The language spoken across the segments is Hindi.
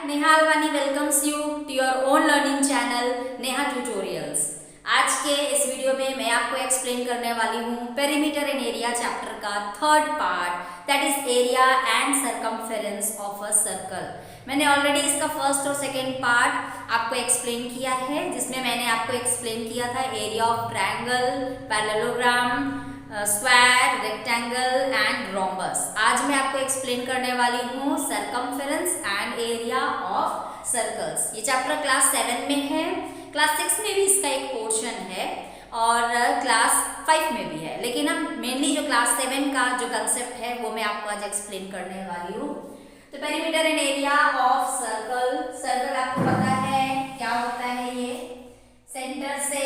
Neha Alwani welcomes you to your own learning channel Neha tutorials. आज के इस वीडियो में मैं आपको एक्सप्लेन करने वाली हूँ पेरीमीटर एंड एरिया चैप्टर का third part, that is area and circumference of a circle. मैंने ऑलरेडी इसका फर्स्ट और सेकेंड पार्ट आपको एक्सप्लेन किया है, जिसमें मैंने आपको एक्सप्लेन किया था area of triangle, parallelogram, square, rectangle and rhombus. आज मैं आपको एक्सप्लेन करने वाली हूँ circumference and area of circles. ये चैप्टर क्लास 7 में है, क्लास 6 में भी इसका एक पोर्शन है और क्लास 5 में भी है, लेकिन हम मेनली जो क्लास 7 का जो कंसेप्ट है वो मैं आपको आज एक्सप्लेन करने वाली हूँ। तो perimeter and area of circle, circle आपको पता है क्या होता है, ये सेंटर से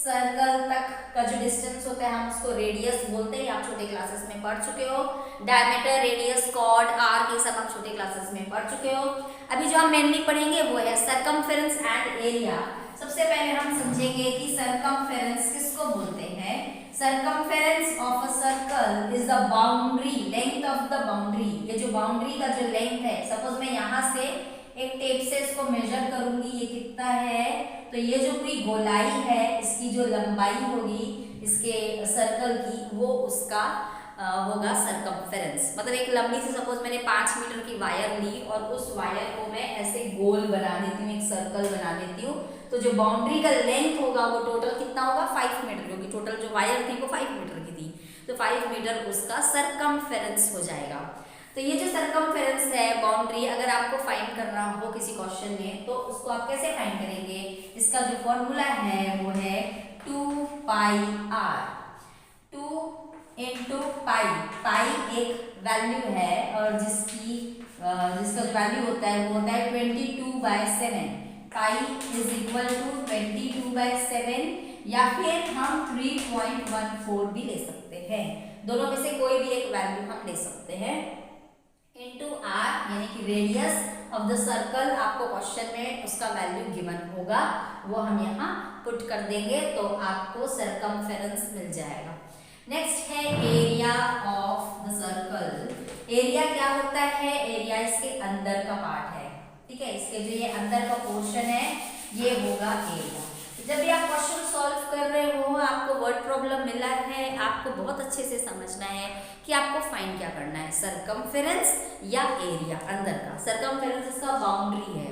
सर्कल तक का जो डिस्टेंस होता है हम उसको रेडियस बोलते हैं। आप छोटे क्लासेस में पढ़ चुके हो, डायमीटर, रेडियस, कॉर्ड, आर्क, ये सब आप छोटे क्लासेस में पढ़ चुके हो। अभी जो हम मेनली पढ़ेंगे वो है सरकमफेरेंस एंड एरिया। सबसे पहले हम समझेंगे कि सरकमफेरेंस किसको बोलते हैं। Circumference of a circle is the boundary, length of the boundary. ये जो बाउंड्री का जो लेंथ है, सपोज मैं यहाँ से एक टेप से इसको मेजर करूंगी, ये कितना है, तो ये जो पूरी गोलाई है इसकी जो लंबाई होगी इसके सर्कल की, वो उसका होगा सरकमफेरेंस। मतलब एक लंबी सी, सपोज मैंने 5 मीटर की वायर ली और उस वायर को मैं ऐसे गोल बना देती हूँ, एक सर्कल बना देती हूँ, तो जो बाउंड्री का लेंथ होगा वो टोटल कितना होगा, 5 मीटर होगी। टोटल जो वायर थी वो 5 मीटर की थी, तो 5 मीटर उसका सरकमफेरेंस हो जाएगा। तो ये जो सरकमफेरेंस है, बाउंड्री, अगर आपको फाइंड करना हो किसी क्वेश्चन में तो उसको आप कैसे फाइंड करेंगे। इसका जो फॉर्मूला है वो है 2 पाई r। 2 इंटू पाई, पाई एक वैल्यू है और जिसका जो वैल्यू होता है वो होता है 22/7। पाई इज इक्वल टू 22/7, या फिर हम 3.14 भी ले सकते हैं। दोनों में से कोई भी एक वैल्यू हम ले सकते हैं। इंटू आर यानी कि रेडियस ऑफ द सर्कल, आपको क्वेश्चन में उसका वैल्यू गिवन होगा, वो हम यहाँ पुट कर देंगे तो आपको सरकमफेरेंस मिल जाएगा। नेक्स्ट है area of the circle. Area क्या होता है, एरिया इसके अंदर का पार्ट है, ठीक है। इसके जो ये अंदर का पोर्शन है ये होगा एरिया। जब भी आप क्वेश्चन सॉल्व कर रहे हो, आपको वर्ड प्रॉब्लम मिला है, आपको बहुत अच्छे से समझना है कि आपको फाइंड क्या करना है, सरकमफेरेंस या एरिया अंदर का। सरकमफेरेंस इसका बाउंड्री है,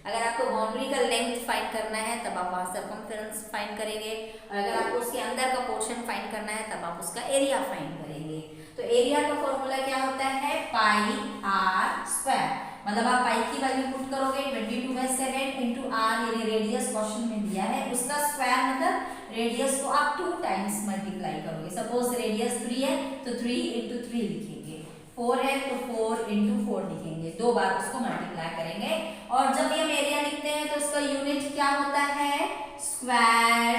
अगर आपको बाउंड्री का लेंथ फाइंड करना है तब आप वहाँ सरकमफेरेंस फाइंड करेंगे, और अगर आपको उसके अंदर का पोर्शन फाइंड करना है तब आप उसका एरिया फाइंड करेंगे। तो एरिया का फॉर्मूला क्या होता है, पाई आर स्क्वायर। मतलब आप पाई की वैल्यू पुट करोगे 22/7 इंटू आर, यानी रेडियस क्वेश्चन में दिया है, उसका स्क्वायर मतलब रेडियस को आप 2 टाइम्स मल्टीप्लाई करोगे। सपोज रेडियस 3 है तो 3 इंटू 3 लिखेंगे, 4 है तो 4 इंटू 4 लिखेंगे, 2 बार उसको मल्टीप्लाई करेंगे। और जब हम एरिया लिखते हैं तो उसका यूनिट क्या होता है, स्क्वायर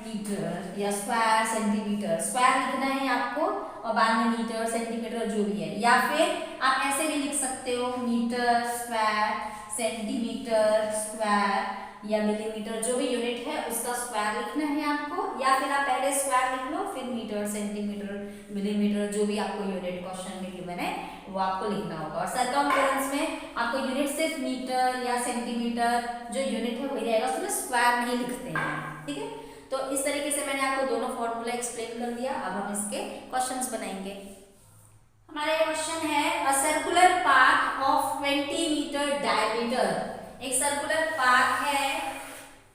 मीटर या स्क्वायर सेंटीमीटर। स्क्वायर लिखना है आपको और बाद में मीटर, सेंटीमीटर जो भी है, या फिर आप ऐसे भी लिख सकते हो, मीटर स्क्वायर, सेंटीमीटर स्क्वायर या मिलीमीटर, जो भी यूनिट है उसका स्क्वायर लिखना है आपको, या फिर आप पहले स्क्वायर लिख लो फिर मीटर, सेंटीमीटर, मिलीमीटर, जो भी आपको यूनिट क्वेश्चन में गिवन है वो आपको लिखना होगा। और सरकमफेरेंस में आपको यूनिट सिर्फ मीटर या सेंटीमीटर जो यूनिट है वही रहेगा, उसमें स्क्वायर नहीं लिखते हैं, ठीक है। तो इस तरीके से मैंने आपको दोनों फॉर्मूला एक्सप्लेन कर दिया। अब हम इसके क्वेश्चंस बनाएंगे। हमारा क्वेश्चन है a circular path of 20 metre diameter. एक सर्कुलर पाथ है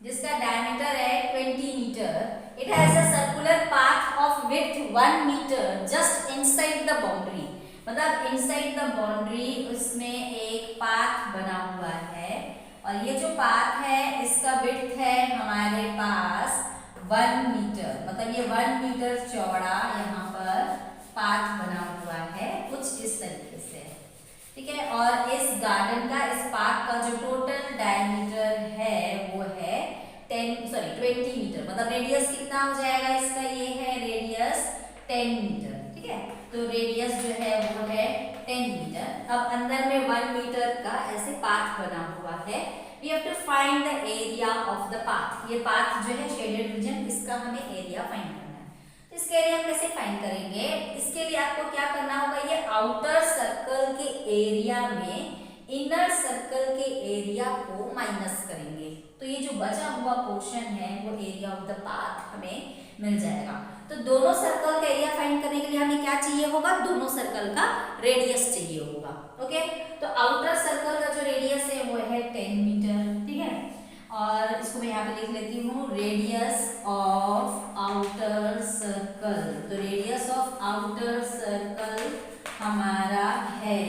जिसका डायमीटर है 20 metre. It has a circular path of width 1 metre just inside the boundary. मतलब इनसाइड द बाउंड्री उसमें एक पाथ बना हुआ है, और ये जो पाथ है इसका विड्थ है हमारे पास 1 मीटर। मतलब ये 1 मीटर चौड़ा यहाँ पर पाथ बना हुआ है, कुछ इस तरीके से, ठीक है। और इस गार्डन का, इस पार्क का जो टोटल डायमीटर है वो है 20 मीटर। मतलब रेडियस कितना हो जाएगा इसका, ये है रेडियस 10 मीटर, ठीक है। तो रेडियस जो है वो है 10 मीटर। अब अंदर में 1 मीटर का ऐसे पाथ बना हुआ है। We have to find the area of the path। ये पाथ जो है शेडेड रीजन, इसका हमें एरिया फाइंड करना है। तो इसके एरिया हम कैसे फाइंड करेंगे, इसके लिए आपको क्या करना होगा, ये आउटर सर्कल के एरिया में इनर सर्कल के एरिया को माइनस करेंगे, तो ये जो बचा हुआ पोर्शन है वो एरिया ऑफ द पाथ हमें मिल जाएगा। तो दोनों सर्कल का एरिया फाइंड करने के लिए हमें क्या चाहिए होगा, दोनों सर्कल का रेडियस चाहिए होगा। ओके, तो आउटर सर्कल का जो रेडियस है वो है 10 मीटर, ठीक है। और इसको मैं यहाँ पे लिख लेती हूँ, रेडियस ऑफ आउटर सर्कल। तो रेडियस ऑफ आउटर सर्कल हमारा है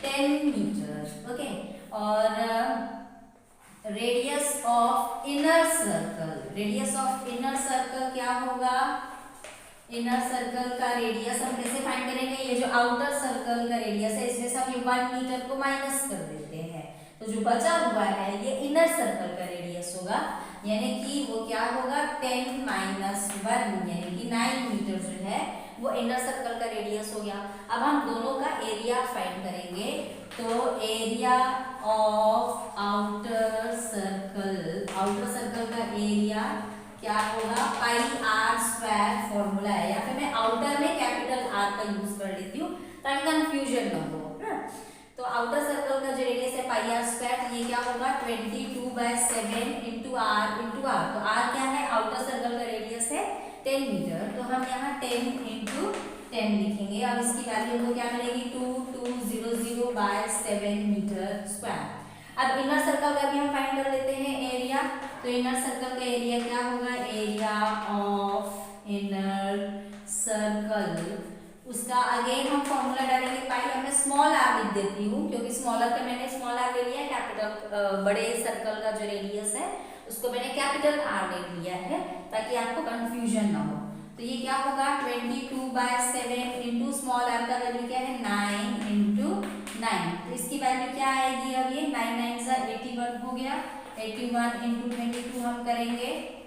10 मीटर। ओके, और radius of inner circle, radius of inner circle क्या होगा, इनर सर्कल का रेडियस हम कैसे फाइंड करेंगे, ये जो आउटर सर्कल का रेडियस है इसमें से हम ये 1 मीटर को माइनस कर देते हैं, तो जो बचा हुआ है ये इनर सर्कल का रेडियस होगा, यानी कि वो क्या होगा 10 माइनस 1 यानी कि 9 मीटर जो है वो इनर सर्कल का रेडियस हो गया। अब हम दोनों का एरिया फाइंड करेंगे, तो area of outer circle, outer circle का एरिया क्या होगा, पाई आर स्क्वायर फॉर्मूला है, या फिर मैं आउटर में कैपिटल आर का यूज कर लेती हूँ ताकि कंफ्यूजन ना हो। तो आउटर सर्कल का जो रेडियस है पाई आर स्क्वायर, तो ये क्या होगा 22/7 इंटू आर इंटू आर। तो आर क्या है, आउटर सर्कल का रेडियस है 10 मीटर, तो हम यहाँ 10 इंटू 10 लिखेंगे। अब इसकी वैल्यू हमको क्या मिलेगी 2200/7 मीटर स्क्वायर। अब इनर सर्कल का भी हम फाइंड कर लेते हैं एरिया, तो इनर सर्कल का एरिया क्या होगा, एरिया ऑफ इनर सर्कल, उसका अगेन हम फॉर्मूला डालेंगे पाई, अब मैं स्मॉल आर लिख देती हूँ क्योंकि स्मॉलर का मैंने स्मॉल आर ले लिया, कैपिटल बड़े सर्कल का जो रेडियस है उसको मैंने कैपिटल आर ले लिया है ताकि आपको कंफ्यूजन ना हो। तो ये क्या होगा 22/7 इंटू स्मॉल आर का वैल्यू क्या है 9 इंटू 9, तो इसकी वैल्यू क्या आएगी, अब ये 9 9 सा 81 हो गया, 81 इंटू 22 हम करेंगे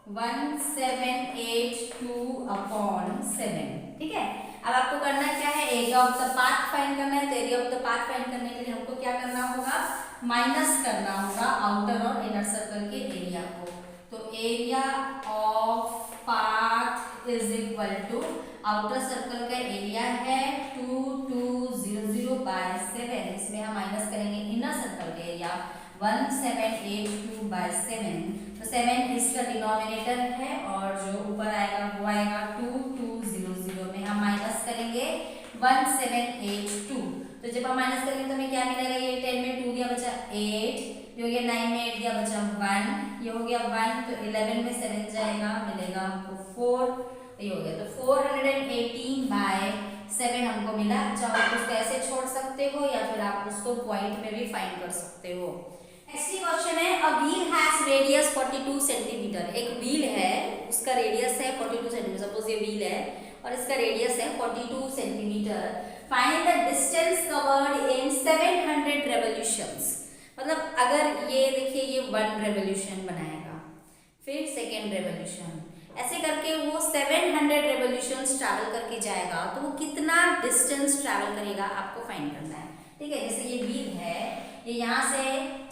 1782/7, ठीक है। अब आपको करना क्या है, area of the path find करना है, तो area of the path find करने के लिए हमको क्या करना होगा, माइनस करना होगा आउटर और इनर सर्कल के एरिया को। तो area of path is equal to outer circle का एरिया है 2200/7, इसमें हम माइनस करेंगे इनर सर्कल का एरिया 1782/7, तो 7 इसका डिनोमिनेटर है और जो ऊपर आएगा वो आएगा 2200 में हम माइनस करेंगे 1782, तो जब हम माइनस करेंगे तो हमें क्या मिलेगा, ये 10 में 2 दिया बचा 8, ये हो गया 9 में 8 दिया बचा 1, ये हो गया 1, तो 11 में 7 जाएगा मिलेगा हमको 4, ये हो गया, तो 418/7 हमको मिला। चाहो तो उसको ऐसे छोड़ सकते हो या फिर आप उसको पॉइंट में भी फाइंड कर सकते हो। नेक्स्ट क्वेश्चन है, a wheel has radius 42 centimetre, एक व्हील है उसका रेडियस है 42 सेंटीमीटर, सपोज ये व्हील है और इसका रेडियस है 42 centimetre, find the distance covered in 700 revolutions. मतलब अगर ये देखिए ये 1 रेवोल्यूशन बनाएगा, फिर सेकेंड रेवोल्यूशन, ऐसे करके वो 700 रेवोल्यूशंस ट्रैवल करके जाएगा, तो वो कितना डिस्टेंस ट्रैवल करेगा आपको फाइंड करना है, ठीक है। जैसे ये व्हील है, ये यहाँ से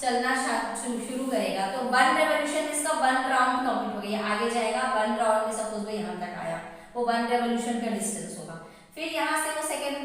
चलना शुरू करेगा, तो 1 रेवोल्यूशन इसका 1 राउंड कंप्लीट हो गया, आगे जाएगा 1 राउंड में, सपोज वो यहाँ तक आया, वो 1 रेवोल्यूशन का डिस्टेंस होगा, फिर यहाँ से वो सेकेंड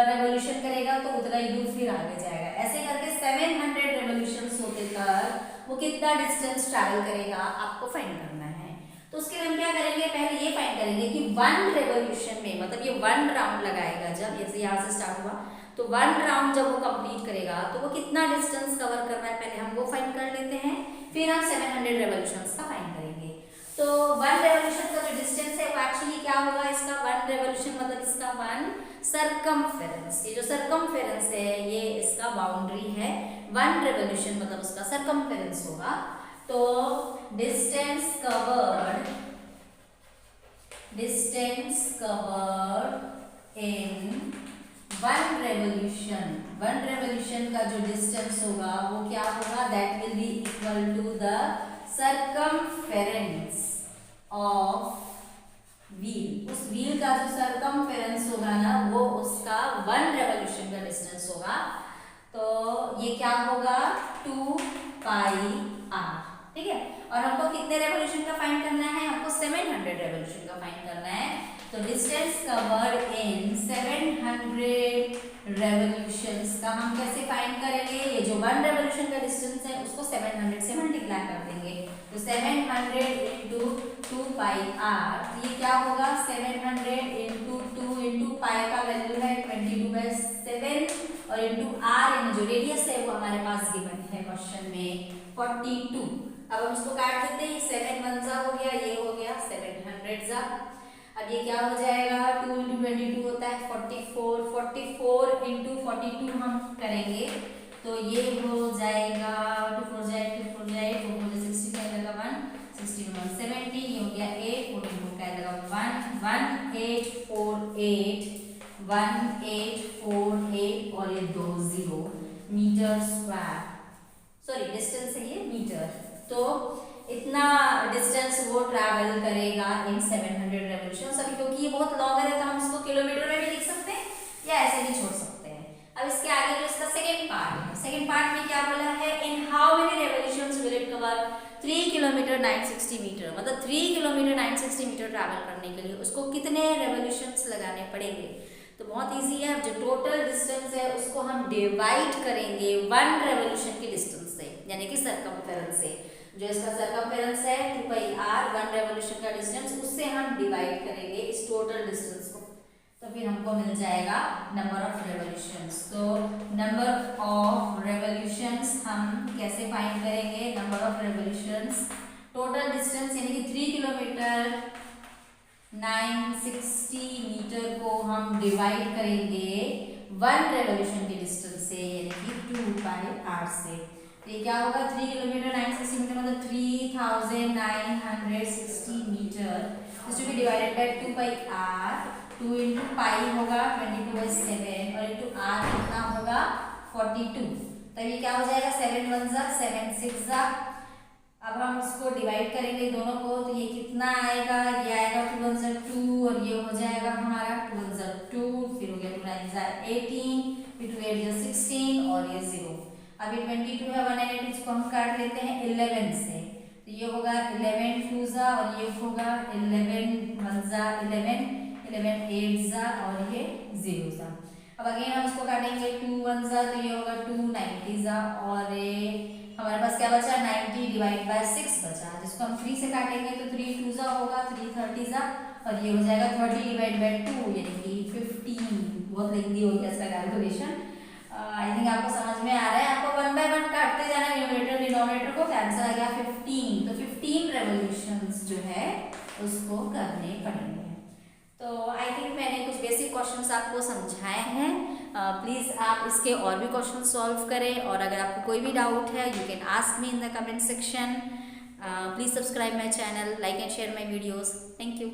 रेवोल्यूशन करेगा तो उतना ही दूर फिर आगे जाएगा, ऐसे करके 700 रेवोल्यूशंस होते तक वो कितना डिस्टेंस ट्रैवल करेगा आपको फाइंड करना है। तो उसके लिए हम क्या करेंगे, पहले ये फाइंड करेंगे कि 1 रेवोल्यूशन में, मतलब ये 1 राउंड लगाएगा जब, जैसे यहाँ से स्टार्ट हुआ तो 1 राउंड जब वो कंप्लीट करेगा तो वो कितना डिस्टेंस कवर कर रहा है, पहले हम वो फाइंड कर लेते हैं, फिर हम 700 रेवोल्यूशंस का फाइंड करेंगे। तो 1 रेवोल्यूशन का जो डिस्टेंस है वो एक्चुअली क्या होगा, इसका 1 रेवोल्यूशन मतलब इसका 1 सरकमफेरेंस, ये जो सरकमफेरेंस है ये इसका बाउंड्री है, 1 रेवोल्यूशन मतलब उसका सरकमफेरेंस होगा। तो डिस्टेंस कवर्ड इन 1 रेवोल्यूशन का जो डिस्टेंस होगा वो क्या होगा, that will be equal to the circumference of wheel. उस व्हील का जो सरकमफेरेंस होगा ना वो उसका 1 रेवोल्यूशन का डिस्टेंस होगा, तो ये क्या होगा 2πr, ठीक है। और हमको कितने रेवोल्यूशन का फाइंड करना है, हमको 700 रेवोल्यूशन का फाइंड करना है, तो डिस्टेंस कवर्ड इन 700 रेवोल्यूशंस का हम कैसे फाइंड करेंगे? ये जो 1 रेवोल्यूशन का डिस्टेंस है उसको 700 से मल्टीप्लाई कर देंगे। तो 700 इंटू 2 पाई आर, ये क्या होगा? 700 इंटू 2 इंटू पाई का वैल्यू है 22/7 और इंटू आर यानी जो रेडियस है वो हमारे पास गिवन है क्वेश्चन में 42। अब हम इसको काट देते हैं। 7 1 जा हो गया, ये हो गया 700 जा। अब ये क्या हो जाएगा? 2 इंटू 22 होता है 44। 44 इंटू 42 हम करेंगे तो ये हो जाएगा 2 4 जाए 2 4 जाए 4 4 जाए 60 का लगा 1 60 1 70, ये हो गया 8 42 का लगा 1 1848 1848 और ये 2 0 मीटर स्क्वायर, सॉरी डिस्टेंस है ये मीटर। तो इतना डिस्टेंस वो ट्रैवल करेगा इन 700 रेवोल्यूशन। अभी क्योंकि ये बहुत लॉन्ग है तो हम इसको किलोमीटर में भी लिख सकते हैं या ऐसे भी छोड़ सकते हैं। अब इसके आगे जो इसका सेकंड पार्ट है, सेकंड पार्ट में क्या बोला है? In how many revolutions will it cover 3 kilometre 960 metre, मतलब 3 किलोमीटर 960 मीटर ट्रैवल करने के लिए उसको कितने रेवोल्यूशंस लगाने पड़ेंगे? तो बहुत इजी है। जो टोटल डिस्टेंस है उसको हम डिवाइड करेंगे 1 रेवोल्यूशन के डिस्टेंस से, यानी कि सर्कमफेरेंस से। जो इसका सर्कमफेरेंस है 2 पाई आर, 1 रेवोल्यूशन का डिस्टेंस, उससे हम डिवाइड करेंगे इस टोटल डिस्टेंस को, तो फिर हमको मिल जाएगा नंबर ऑफ रेवोल्यूशंस। तो नंबर ऑफ रेवोल्यूशंस हम कैसे फाइंड करेंगे? Number of revolutions, total distance यानी कि 3 किलोमीटर 960 मीटर को हम डिवाइड करेंगे 1 रेवोल्यूशन के डिस्टेंस से, यानी कि 2 पाई आर से। तो ये क्या होगा? 3 किलोमीटर 960 मीटर मतलब 3960 metre, this to be divided by 2 pi r. 2 into pi होगा 22/7 और इंटू आर कितना होगा 42। तब ये क्या हो जाएगा? 7 1 जा 7 6 जा। अब हम इसको डिवाइड करेंगे दोनों को, तो ये कितना आएगा? ये आएगा 2 1 जा 2 और ये हो जाएगा हमारा 2 1 जा 2, फिर हो गया 2 9 जा 18, फिर 2 8 जा 16 और ये 0। अभी 22 है 180, इसको हम काट लेते हैं 11 से, तो ये होगा 11 2 जा और ये होगा 11 1 जा 11 11 8 जा और ये 0 जा। अब अगेन हम इसको काटेंगे 2 1 जा, तो ये होगा 2 90 जा और हमारे पास क्या बचा? 90 डिवाइड बाय 6 बचा, जिसको हम 3 से काटेंगे तो 3 2 जा होगा 3 30 जा और ये हो जाएगा 30 डिवाइड बाय 2 यानी कि 15। बहुत लेंदी हो गया इसका कैलकुलेशन। आई थिंक आपको समझ में आ रहा है। आपको 1 बाय 1 काटते जाना न्यूमरेटर डिनोमिनेटर को, आंसर आ गया 15। तो 15 रेवोल्यूशंस जो है उसको करने पड़ेंगे। तो आई थिंक मैंने कुछ बेसिक क्वेश्चंस आपको समझाए हैं। प्लीज़ आप इसके और भी क्वेश्चन सॉल्व करें और अगर आपको कोई भी डाउट है you can ask me in the comment section. Please subscribe my channel, like and share my videos. Thank you.